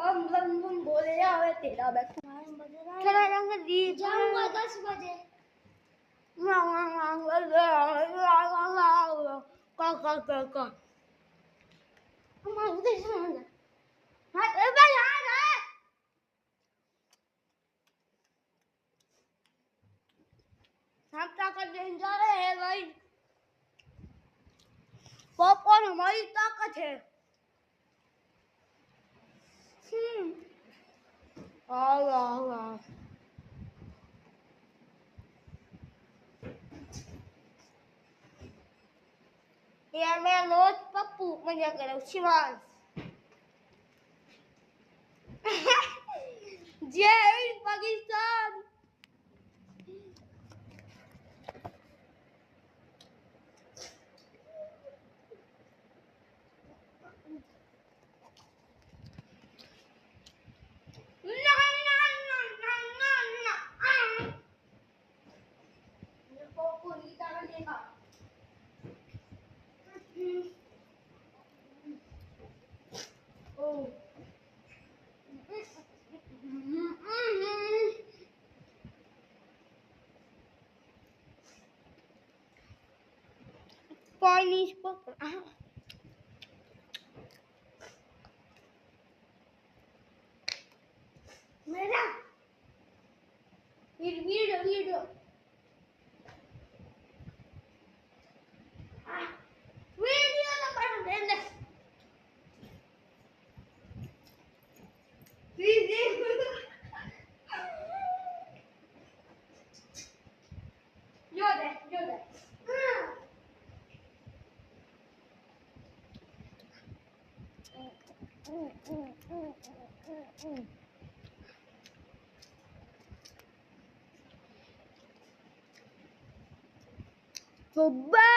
बम बम बोले आवे तेरा बैग चला जाऊंगा दी जाऊंगा 10 बजे। का उधर से हाँ भाई यार है हम ताकत देने जा रहे हैं भाई पॉपकॉर्न हमारी ताकत है Allah ya melot papu menjaga siwas Jai Pakistan Chinese book. मेरा वीडियो वीडियो वीडियो तो पढ़ दे जो दे So bye.